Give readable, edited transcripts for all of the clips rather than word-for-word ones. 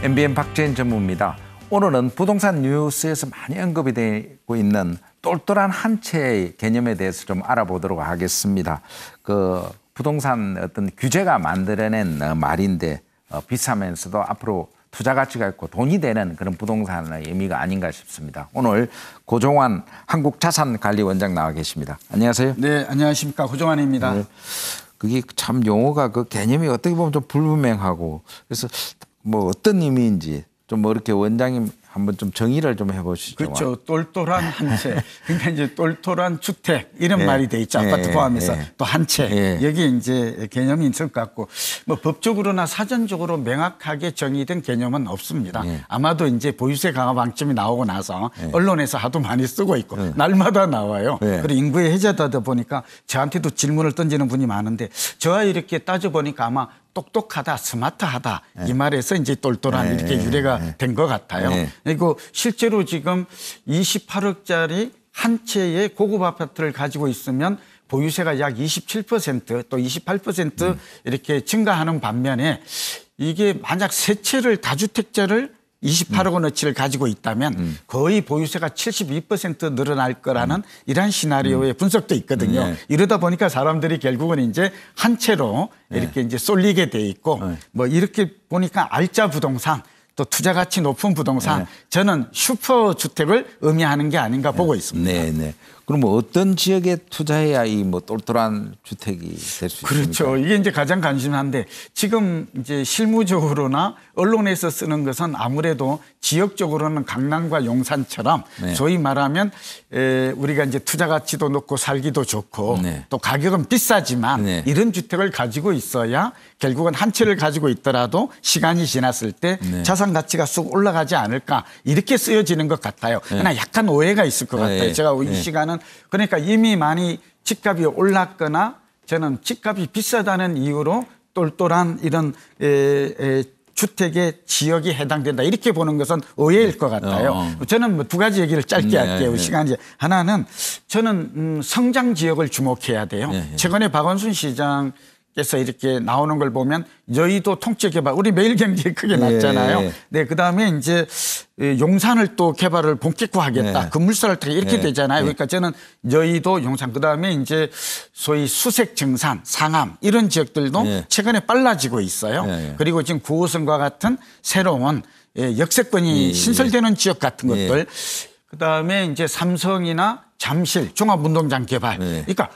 MBN 박재인 전무입니다. 오늘은 부동산 뉴스에서 많이 언급이 되고 있는 똘똘한 한 채의 개념에 대해서 좀 알아보도록 하겠습니다. 그 부동산 어떤 규제가 만들어낸 말인데 비싸면서도 앞으로 투자 가치가 있고 돈이 되는 그런 부동산의 의미가 아닌가 싶습니다. 오늘 고종환 한국자산관리원장 나와 계십니다. 안녕하세요. 네, 안녕하십니까. 고종환입니다. 네. 그게 참 용어가 그 개념이 어떻게 보면 좀 불분명하고 그래서 뭐 어떤 의미인지 좀 뭐 이렇게 원장님 한번 좀 정의를 좀 해보시죠. 그렇죠. 똘똘한 한 채. 그러니까 이제 똘똘한 주택 이런 말이 돼 있죠. 아파트 포함해서 또 한 채. 여기 이제 개념이 있을 것 같고 뭐 법적으로나 사전적으로 명확하게 정의된 개념은 없습니다. 아마도 이제 보유세 강화 방침이 나오고 나서 언론에서 하도 많이 쓰고 있고 날마다 나와요. 그리고 인구에 해제되다 보니까 저한테도 질문을 던지는 분이 많은데 저와 이렇게 따져보니까 아마 똑똑하다, 스마트하다 이 말에서 이제 똘똘한 이렇게 유래가 된 것 같아요. 그리고 실제로 지금 28억짜리 한 채의 고급 아파트를 가지고 있으면 보유세가 약 27% 또 28% 이렇게 증가하는 반면에 이게 만약 세 채를 다주택자를 28억 원어치를 가지고 있다면 거의 보유세가 72% 늘어날 거라는 이러한 시나리오의 분석도 있거든요. 이러다 보니까 사람들이 결국은 이제 한 채로 이렇게 이제 쏠리게 돼 있고 뭐 이렇게 보니까 알짜 부동산 또 투자 가치 높은 부동산 저는 슈퍼 주택을 의미하는 게 아닌가 보고 있습니다. 네. 그럼 뭐 어떤 지역에 투자해야 이 뭐 똘똘한 주택이 될 수 있습니까? 그렇죠. 이게 이제 가장 관심한데 지금 이제 실무적으로나 언론에서 쓰는 것은 아무래도 지역적으로는 강남과 용산처럼 소위 말하면 우리가 이제 투자 가치도 높고 살기도 좋고 또 가격은 비싸지만 이런 주택을 가지고 있어야 결국은 한 채를 가지고 있더라도 시간이 지났을 때 자산 가치가 쑥 올라가지 않을까 이렇게 쓰여지는 것 같아요. 그러나 약간 오해가 있을 것 같아요. 제가 이 시간은 그러니까 이미 많이 집값이 올랐거나 저는 집값이 비싸다는 이유로 똘똘한 이런 주택의 지역이 해당된다 이렇게 보는 것은 오해일 것 같아요. 저는 뭐 두 가지 얘기를 짧게 할게요. 시간이 하나는 저는 성장 지역을 주목해야 돼요. 최근에 박원순 시장 께서 이렇게 나오는 걸 보면 여의도 통째 개발 우리 매일경제에 크게 났잖아요. 네, 그다음에 이제 용산을 또 개발을 본격화하겠다. 급물살을 타게 이렇게 되잖아요. 그러니까 저는 여의도, 용산 그다음에 이제 소위 수색 정산, 상암 이런 지역들도 최근에 빨라지고 있어요. 그리고 지금 9호선과 같은 새로운 역세권이 신설되는 지역 같은 것들. 그다음에 이제 삼성이나 잠실 종합운동장 개발. 그러니까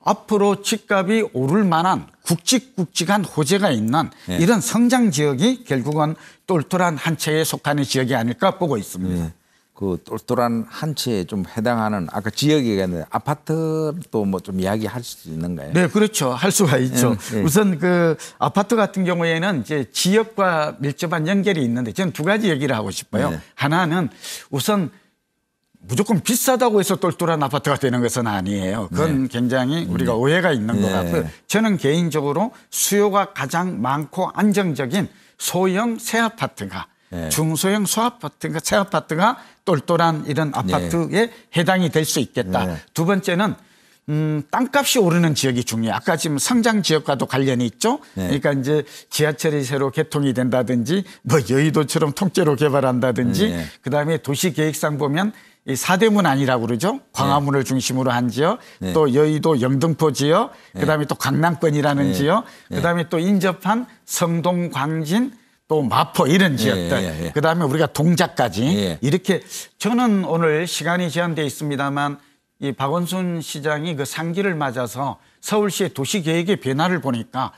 앞으로 집값이 오를 만한 굵직굵직한 호재가 있는 이런 성장 지역이 결국은 똘똘한 한 채에 속하는 지역이 아닐까 보고 있습니다. 그 똘똘한 한 채에 좀 해당하는 아까 지역이 있는데 아파트도 뭐 좀 이야기할 수 있는가요? 네, 그렇죠. 할 수가 있죠. 우선 그 아파트 같은 경우에는 이제 지역과 밀접한 연결이 있는데 저는 두 가지 얘기를 하고 싶어요. 하나는 우선 무조건 비싸다고 해서 똘똘한 아파트가 되는 것은 아니에요. 그건 굉장히 우리가 오해가 있는 것 같고요. 저는 개인적으로 수요가 가장 많고 안정적인 소형 새 아파트가 중소형 소아파트가 새 아파트가 똘똘한 이런 아파트에 해당이 될 수 있겠다. 두 번째는 땅값이 오르는 지역이 중요해요. 아까 지금 성장 지역과도 관련이 있죠. 그러니까 이제 지하철이 새로 개통이 된다든지 뭐 여의도처럼 통째로 개발한다든지 그다음에 도시계획상 보면 이 사대문 아니라고 그러죠. 광화문을 중심으로 한 지역, 또 여의도 영등포 지역, 그다음에 또 강남권이라는 지역, 그다음에 또 인접한 성동, 광진, 또 마포 이런 지역들, 그다음에 우리가 동작까지 이렇게 저는 오늘 시간이 제한돼 있습니다만 이 박원순 시장이 그 상기를 맞아서 서울시의 도시계획의 변화를 보니까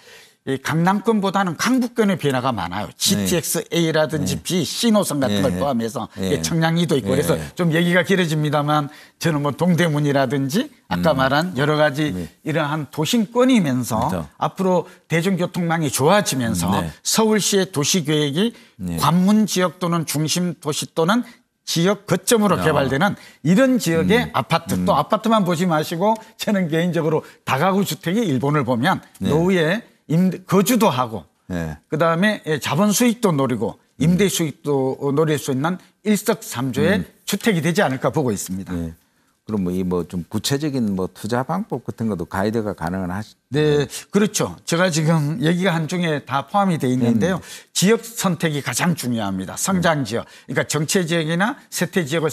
이 강남권보다는 강북권의 변화가 많아요. GTX-A라든지 B, C노선 같은 걸 포함해서 청량리도 있고 그래서 좀 얘기가 길어집니다만 저는 뭐 동대문이라든지 아까 말한 여러 가지 이러한 도심권이면서 앞으로 대중교통망이 좋아지면서 서울시의 도시계획이 관문 지역 또는 중심 도시 또는 지역 거점으로 개발되는 이런 지역의 아파트 또 아파트만 보지 마시고 저는 개인적으로 다가구 주택이 일본을 보면 노후에 거주도 하고 그다음에 자본 수익도 노리고 임대 수익도 노릴 수 있는 일석삼조의 주택이 되지 않을까 보고 있습니다. 그럼 뭐 이 뭐 좀 구체적인 뭐 투자 방법 같은 것도 가이드가 가능은 하시? 네, 그렇죠. 제가 지금 얘기가 한중에 다 포함이 돼 있는데요. 지역 선택이 가장 중요합니다. 성장 지역. 그러니까 정체 지역이나 세태 지역을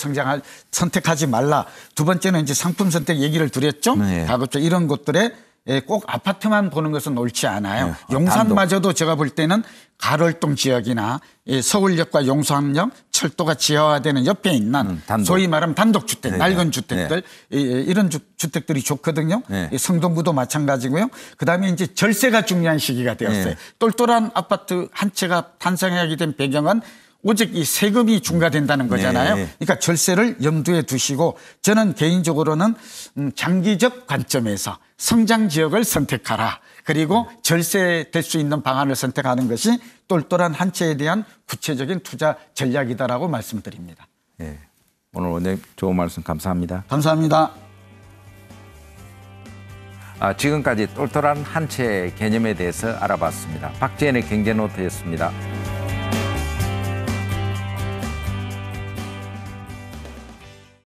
선택하지 말라. 두 번째는 이제 상품 선택 얘기를 드렸죠. 네. 가급적 이런 곳들에 꼭 아파트만 보는 것은 옳지 않아요. 용산마저도 제가 볼 때는 가롤동 지역이나 서울역과 용산역 철도가 지하화되는 옆에 있는 소위 말하면 단독주택, 낡은 주택들 이런 주택들이 좋거든요. 성동구도 마찬가지고요. 그다음에 이제 절세가 중요한 시기가 되었어요. 똘똘한 아파트 한 채가 탄생하게 된 배경은 오직 이 세금이 중과된다는 거잖아요. 그러니까 절세를 염두에 두시고 저는 개인적으로는 장기적 관점에서 성장 지역을 선택하라. 그리고 절세될 수 있는 방안을 선택하는 것이 똘똘한 한 채에 대한 구체적인 투자 전략이다라고 말씀드립니다. 네. 오늘 원장님 좋은 말씀 감사합니다. 감사합니다. 지금까지 똘똘한 한 채 개념에 대해서 알아봤습니다. 박재현의 경제노트였습니다.